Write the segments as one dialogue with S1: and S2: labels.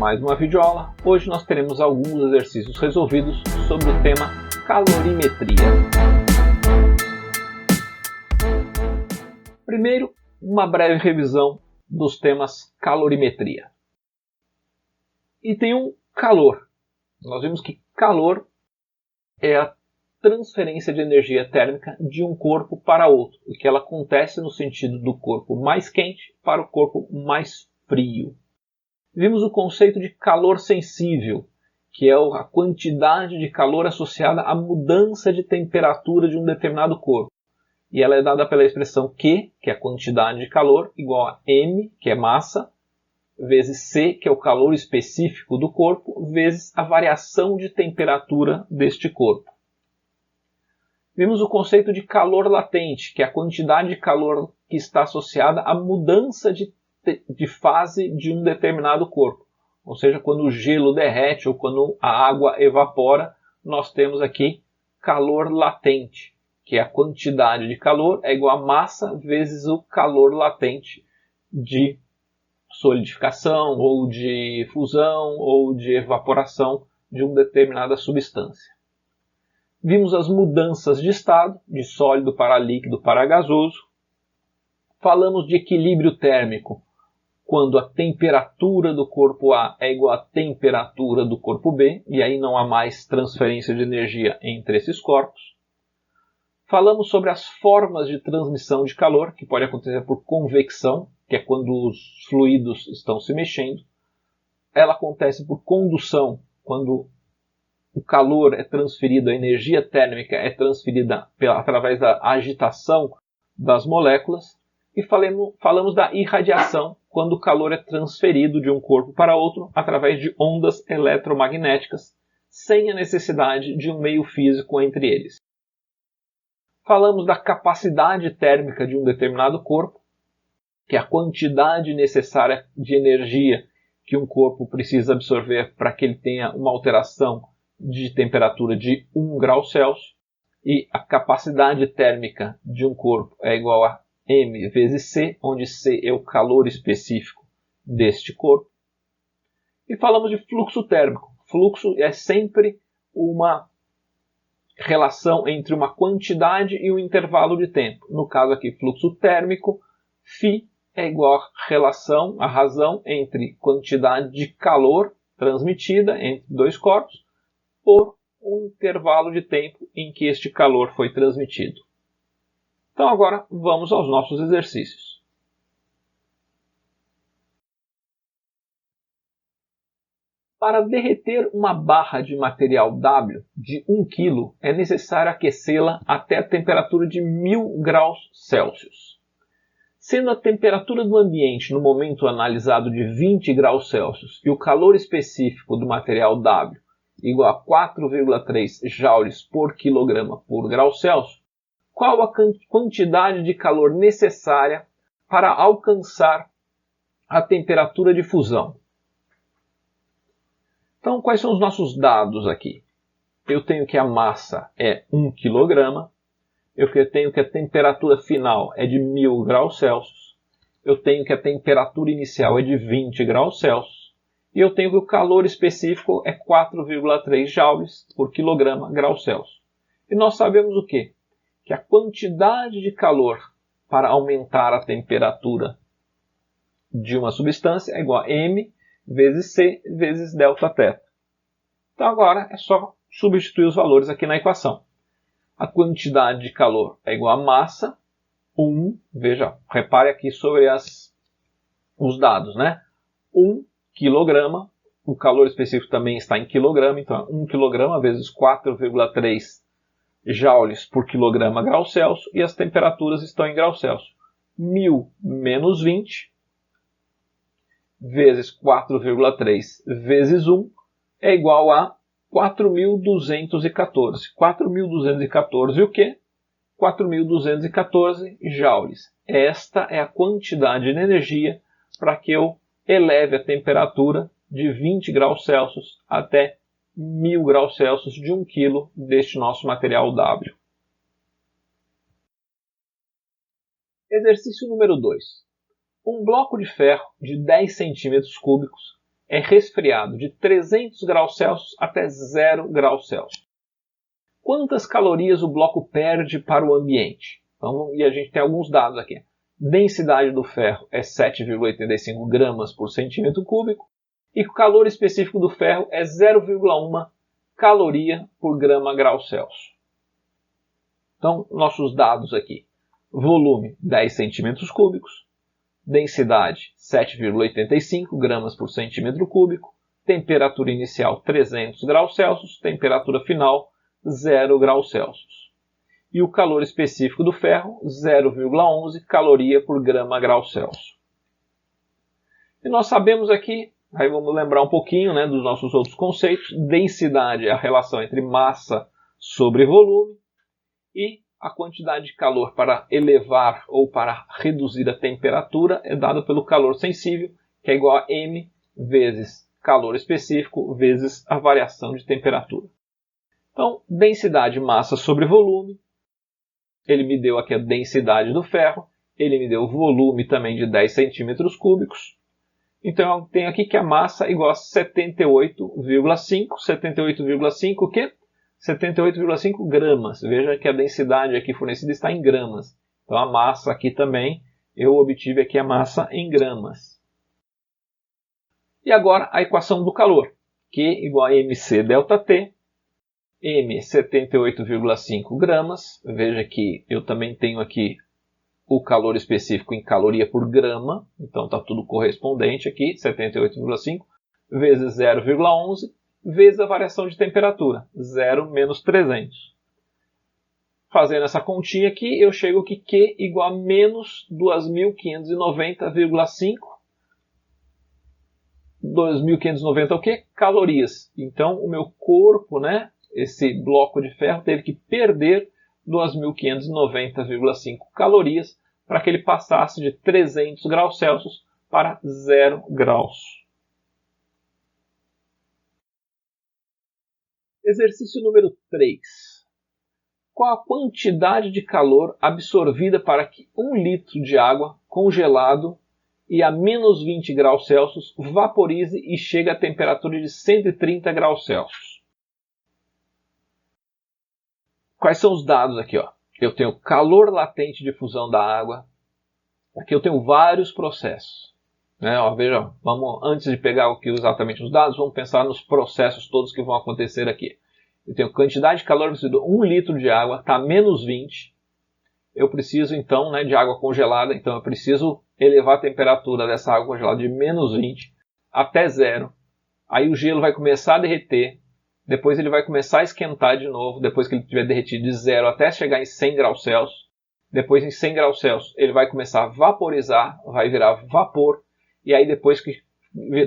S1: mais uma videoaula. Hoje nós teremos alguns exercícios resolvidos sobre o tema calorimetria. Primeiro, uma breve revisão dos temas calorimetria. Item 1, calor. Nós vimos que calor é a transferência de energia térmica de um corpo para outro, o que ela acontece no sentido do corpo mais quente para o corpo mais frio. Vimos o conceito de calor sensível, que é a quantidade de calor associada à mudança de temperatura de um determinado corpo. E ela é dada pela expressão Q, que é a quantidade de calor, igual a M, que é massa, vezes C, que é o calor específico do corpo, vezes a variação de temperatura deste corpo. Vimos o conceito de calor latente, que é a quantidade de calor que está associada à mudança de fase de um determinado corpo. Ou seja, quando o gelo derrete ou quando a água evapora, nós temos aqui calor latente, que é a quantidade de calor é igual a massa vezes o calor latente de solidificação, ou de fusão, ou de evaporação de uma determinada substância. Vimos as mudanças de estado, de sólido para líquido para gasoso. Falamos de equilíbrio térmico, quando a temperatura do corpo A é igual à temperatura do corpo B, e aí não há mais transferência de energia entre esses corpos. Falamos sobre as formas de transmissão de calor, que pode acontecer por convecção, que é quando os fluidos estão se mexendo. Ela acontece por condução, quando o calor é transferido, a energia térmica é transferida através da agitação das moléculas. E falamos da irradiação, quando o calor é transferido de um corpo para outro através de ondas eletromagnéticas, sem a necessidade de um meio físico entre eles. Falamos da capacidade térmica de um determinado corpo, que é a quantidade necessária de energia que um corpo precisa absorver para que ele tenha uma alteração de temperatura de 1 grau Celsius. E a capacidade térmica de um corpo é igual a M vezes C, onde C é o calor específico deste corpo. E falamos de fluxo térmico. Fluxo é sempre uma relação entre uma quantidade e um intervalo de tempo. No caso aqui, fluxo térmico, φ é igual a razão entre quantidade de calor transmitida entre dois corpos por um intervalo de tempo em que este calor foi transmitido. Então agora vamos aos nossos exercícios. Para derreter uma barra de material W de 1 kg, é necessário aquecê-la até a temperatura de 1000 graus Celsius. Sendo a temperatura do ambiente no momento analisado de 20 graus Celsius e o calor específico do material W igual a 4,3 joules por quilograma por grau Celsius, qual a quantidade de calor necessária para alcançar a temperatura de fusão? Então, quais são os nossos dados aqui? Eu tenho que a massa é 1 kg, eu tenho que a temperatura final é de 1000 graus Celsius, eu tenho que a temperatura inicial é de 20 graus Celsius, e eu tenho que o calor específico é 4,3 joules por quilograma grau Celsius. E nós sabemos o quê? Que a quantidade de calor para aumentar a temperatura de uma substância é igual a M vezes C vezes ΔT. Então agora é só substituir os valores aqui na equação. A quantidade de calor é igual a massa, veja, repare aqui sobre os dados, né? 1 quilograma, o calor específico também está em quilograma, então é 1 kg vezes 4,3 joules por quilograma grau Celsius, e as temperaturas estão em grau Celsius. 1000 menos 20 vezes 4,3 vezes 1 é igual a 4.214. 4.214 o quê? 4.214 joules. Esta é a quantidade de energia para que eu eleve a temperatura de 20 graus Celsius até 1000 graus Celsius de 1 kg deste nosso material W. Exercício número 2. Um bloco de ferro de 10 cm cúbicos é resfriado de 300 graus Celsius até 0 graus Celsius. Quantas calorias o bloco perde para o ambiente? Então, e a gente tem alguns dados aqui. Densidade do ferro é 7,85 gramas por centímetro cúbico e o calor específico do ferro é 0,1 caloria por grama grau Celsius. Então, nossos dados aqui. Volume 10 centímetros cúbicos, densidade 7,85 gramas por centímetro cúbico, temperatura inicial 300 graus Celsius, temperatura final 0 graus Celsius. E o calor específico do ferro, 0,11 caloria por grama grau Celsius. E nós sabemos aqui, aí vamos lembrar um pouquinho, né, dos nossos outros conceitos, densidade é a relação entre massa sobre volume e a quantidade de calor para elevar ou para reduzir a temperatura é dada pelo calor sensível, que é igual a M vezes calor específico vezes a variação de temperatura. Então, densidade massa sobre volume, ele me deu aqui a densidade do ferro, ele me deu o volume também de 10 centímetros cúbicos. Então, eu tenho aqui que a massa é igual a 78,5 o quê? 78,5 gramas. Veja que a densidade aqui fornecida está em gramas. Então, a massa aqui também, eu obtive aqui a massa em gramas. E agora, a equação do calor, Q igual a mc ΔT, M 78,5 gramas, veja que eu também tenho aqui o calor específico em caloria por grama, então está tudo correspondente aqui, 78,5 vezes 0,11 vezes a variação de temperatura, 0 menos 300. Fazendo essa continha aqui, eu chego que Q igual a menos 2.590,5. 2.590 é o quê? Calorias. Então, o meu corpo, né, esse bloco de ferro, teve que perder 2.590,5 calorias para que ele passasse de 300 graus Celsius para 0 graus. Exercício número 3. Qual a quantidade de calor absorvida para que 1 litro de água congelado e a menos 20 graus Celsius vaporize e chegue a temperatura de 130 graus Celsius? Quais são os dados aqui? Ó? Eu tenho calor latente de fusão da água. Aqui eu tenho vários processos. Né? Ó, veja, vamos, antes de pegar aqui exatamente os dados, vamos pensar nos processos todos que vão acontecer aqui. Eu tenho quantidade de calor absorvido, 1 litro de água, está menos 20. Eu preciso então, né, de água congelada, então eu preciso elevar a temperatura dessa água congelada de menos 20 até 0. Aí o gelo vai começar a derreter. Depois ele vai começar a esquentar de novo, depois que ele tiver derretido de 0 até chegar em 100 graus Celsius. Depois em 100 graus Celsius ele vai começar a vaporizar, vai virar vapor. E aí depois que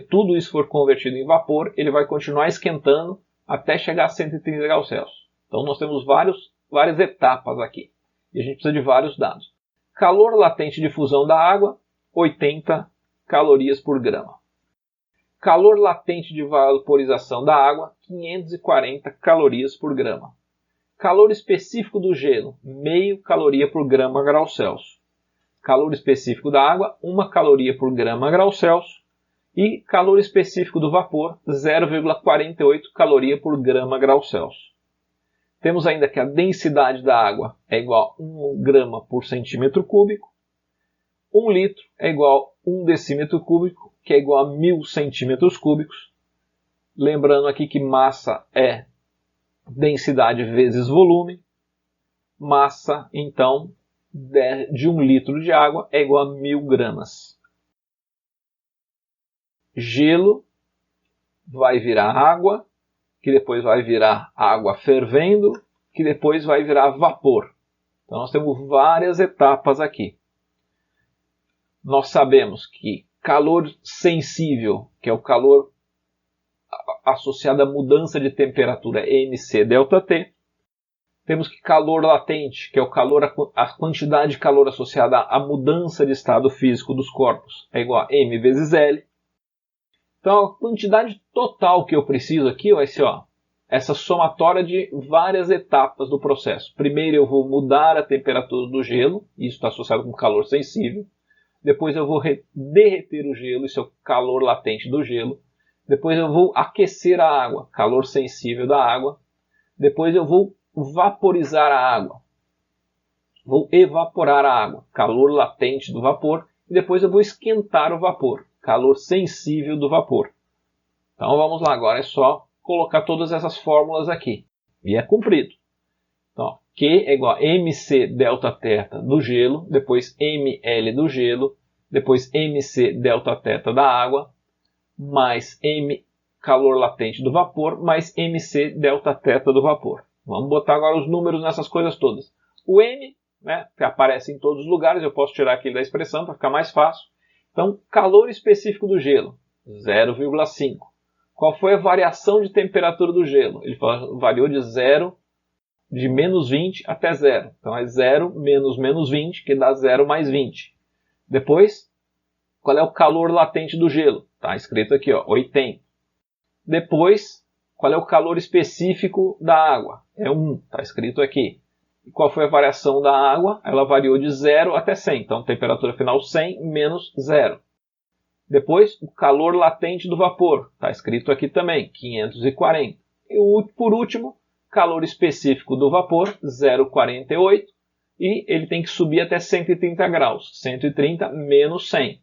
S1: tudo isso for convertido em vapor, ele vai continuar esquentando até chegar a 130 graus Celsius. Então nós temos várias etapas aqui. E a gente precisa de vários dados. Calor latente de fusão da água, 80 calorias por grama. Calor latente de vaporização da água, 540 calorias por grama. Calor específico do gelo, meio caloria por grama grau Celsius. Calor específico da água, 1 caloria por grama grau Celsius. E calor específico do vapor, 0,48 caloria por grama grau Celsius. Temos ainda que a densidade da água é igual a 1 grama por centímetro cúbico. 1 litro é igual a 1 decímetro cúbico, que é igual a 1.000 centímetros cúbicos. Lembrando aqui que massa é densidade vezes volume. Massa, então, de 1 litro de água é igual a 1.000 gramas. Gelo vai virar água, que depois vai virar água fervendo, que depois vai virar vapor. Então nós temos várias etapas aqui. Nós sabemos que calor sensível, que é o calor associado à mudança de temperatura, é mc ΔT. Temos que calor latente, que é o calor, a quantidade de calor associada à mudança de estado físico dos corpos, é igual a m vezes L. Então a quantidade total que eu preciso aqui vai ser essa somatória de várias etapas do processo. Primeiro eu vou mudar a temperatura do gelo, isso está associado com calor sensível. Depois eu vou derreter o gelo, isso é o calor latente do gelo. Depois eu vou aquecer a água, calor sensível da água. Depois eu vou vaporizar a água. Vou evaporar a água, calor latente do vapor. E depois eu vou esquentar o vapor, calor sensível do vapor. Então vamos lá, agora é só colocar todas essas fórmulas aqui. E é comprido. Então, Q é igual a mc delta θ do gelo, depois ml do gelo, depois mc delta θ da água, mais m calor latente do vapor, mais mc delta θ do vapor. Vamos botar agora os números nessas coisas todas. O m, né, que aparece em todos os lugares, eu posso tirar aqui da expressão para ficar mais fácil. Então, calor específico do gelo, 0,5. Qual foi a variação de temperatura do gelo? Ele variou de menos 20 até 0. Então é 0 menos menos 20, que dá 0 mais 20. Depois, qual é o calor latente do gelo? Está escrito aqui, ó, 80. Depois, qual é o calor específico da água? É 1, está escrito aqui. E qual foi a variação da água? Ela variou de 0 até 100. Então, temperatura final 100 menos 0. Depois, o calor latente do vapor. Está escrito aqui também, 540. E por último, calor específico do vapor, 0,48. E ele tem que subir até 130 graus. 130 menos 100.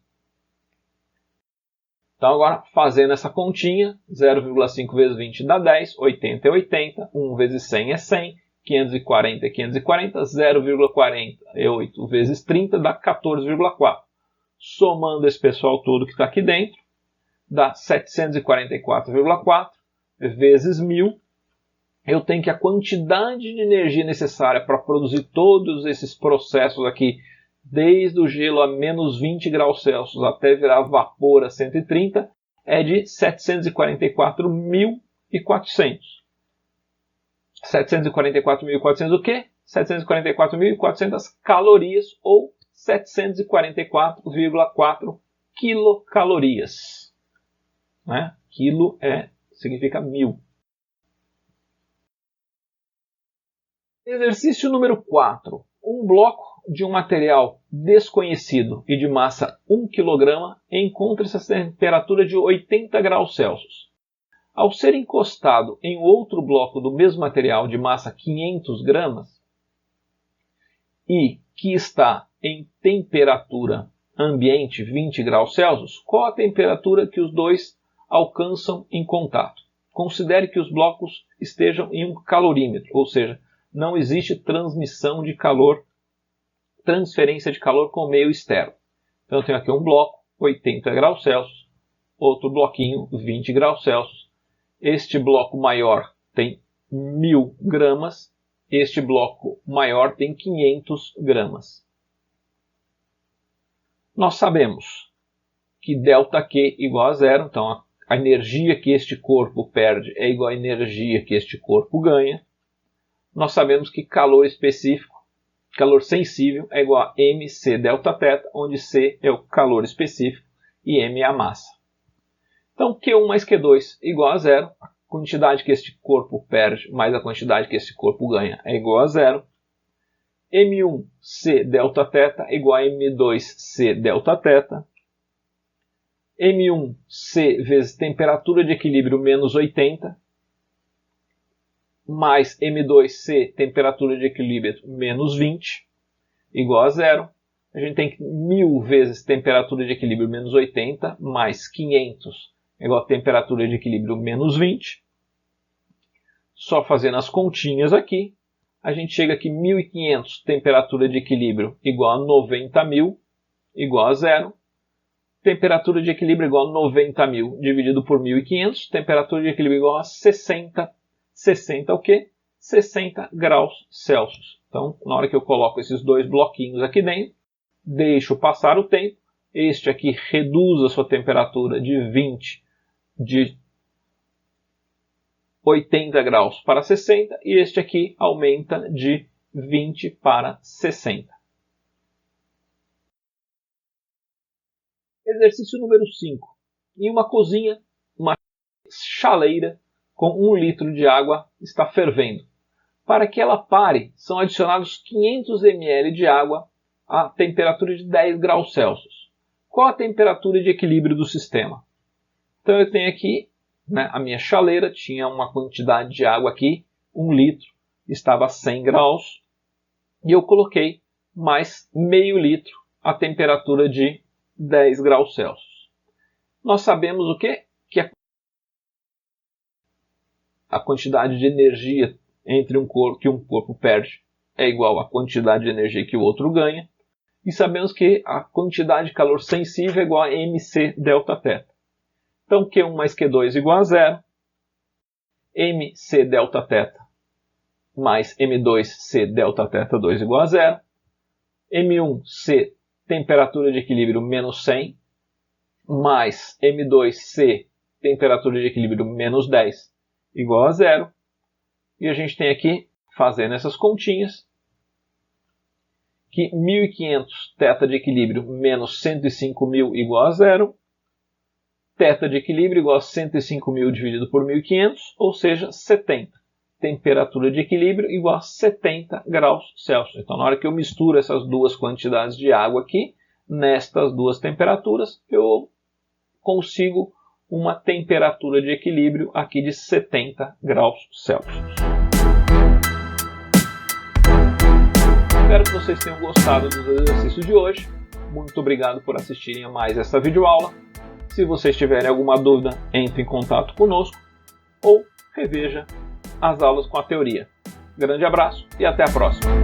S1: Então, agora, fazendo essa continha, 0,5 vezes 20 dá 10, 80 é 80, 1 vezes 100 é 100, 540 é 540, 0,48 vezes 30 dá 14,4. Somando esse pessoal todo que está aqui dentro, dá 744,4 vezes 1000. Eu tenho que a quantidade de energia necessária para produzir todos esses processos aqui, desde o gelo a menos 20 graus Celsius até virar vapor a 130, é de 744.400. 744.400 o quê? 744.400 calorias ou 744,4 quilocalorias. Né? Quilo significa 1000. Exercício número 4. Um bloco de um material desconhecido e de massa 1 kg encontra-se a temperatura de 80 graus Celsius. Ao ser encostado em outro bloco do mesmo material de massa 500 gramas e que está em temperatura ambiente 20 graus Celsius, qual a temperatura que os dois alcançam em contato? Considere que os blocos estejam em um calorímetro, ou seja, não existe transmissão de calor, transferência de calor com o meio externo. Então eu tenho aqui um bloco, 80 graus Celsius, outro bloquinho, 20 graus Celsius. Este bloco maior tem 1000 gramas, este bloco maior tem 500 gramas. Nós sabemos que ΔQ igual a 0, então a energia que este corpo perde é igual à energia que este corpo ganha. Nós sabemos que calor específico, calor sensível, é igual a mc Δθ, onde C é o calor específico e M é a massa. Então, Q1 mais Q2 igual a 0. A quantidade que este corpo perde mais a quantidade que este corpo ganha é igual a 0. M1C Δθ igual a M2C Δθ. M1C vezes temperatura de equilíbrio menos 80. Mais M2C, temperatura de equilíbrio, menos 20, igual a 0. A gente tem 1000 vezes temperatura de equilíbrio menos 80, mais 500, igual a temperatura de equilíbrio menos 20. Só fazendo as continhas aqui, a gente chega aqui 1500, temperatura de equilíbrio igual a 90.000, igual a 0. Temperatura de equilíbrio igual a 90.000 dividido por 1500, temperatura de equilíbrio igual a 60. 60 o quê? 60 graus Celsius. Então, na hora que eu coloco esses dois bloquinhos aqui dentro, deixo passar o tempo, este aqui reduz a sua temperatura de 80 graus para 60 e este aqui aumenta de 20 para 60. Exercício número 5. Em uma cozinha, uma chaleira com 1 litro de água está fervendo. Para que ela pare, são adicionados 500 ml de água a temperatura de 10 graus Celsius. Qual a temperatura de equilíbrio do sistema? Então eu tenho aqui né? A minha chaleira tinha uma quantidade de água aqui, 1 litro, estava a 100 graus, e eu coloquei mais meio litro a temperatura de 10 graus Celsius. Nós sabemos o quê? Que a quantidade de energia entre que um corpo perde é igual à quantidade de energia que o outro ganha. E sabemos que a quantidade de calor sensível é igual a mc delta θ. Então Q1 mais Q2 igual a 0. mc delta θ mais m2c delta θ2 igual a 0. m1c, temperatura de equilíbrio menos 100, mais m2c, temperatura de equilíbrio menos 10, igual a 0. E a gente tem aqui, fazendo essas continhas, que 1500 θ de equilíbrio menos 105.000 igual a 0. Θ de equilíbrio igual a 105.000 dividido por 1500, ou seja, 70. Temperatura de equilíbrio igual a 70 graus Celsius. Então, na hora que eu misturo essas duas quantidades de água aqui, nestas duas temperaturas, eu consigo uma temperatura de equilíbrio aqui de 70 graus Celsius. Espero que vocês tenham gostado dos exercícios de hoje. Muito obrigado por assistirem a mais essa videoaula. Se vocês tiverem alguma dúvida, entre em contato conosco ou reveja as aulas com a teoria. Grande abraço e até a próxima!